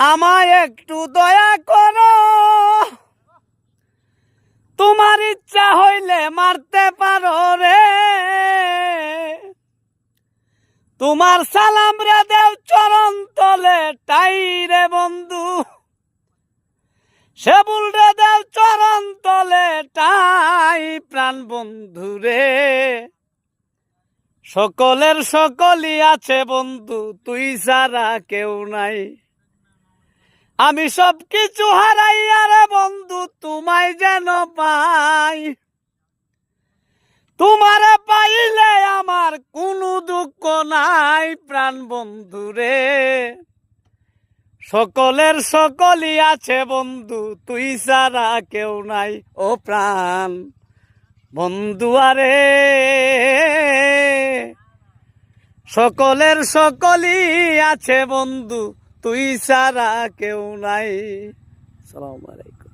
আমায় একটু দয়া করো, তোমার ইচ্ছা হইলে মারতে পারো রে। তোমার সালাম রে দেও চরণ তলে টাই রে বন্ধু, সেবুল রে দেও চরণ তলে টাই প্রাণ বন্ধু রে। সকলের সকলই আছে বন্ধু, তুই ছাড়া কেউ নাই। আমি সব কিছু হারাইয়া রে বন্ধু তোমায় যেন পাই। তোমারে পাইলে আমার কোনো দুঃখ নাই প্রাণ বন্ধু রে। সকলের সকলই আছে বন্ধু, তুই ছাড়া কেউ নাই ও প্রাণ বন্ধু আরে। সকলের সকলই আছে বন্ধু, তুই ছাড়া কেউ নাই। আসসালামু আলাইকুম।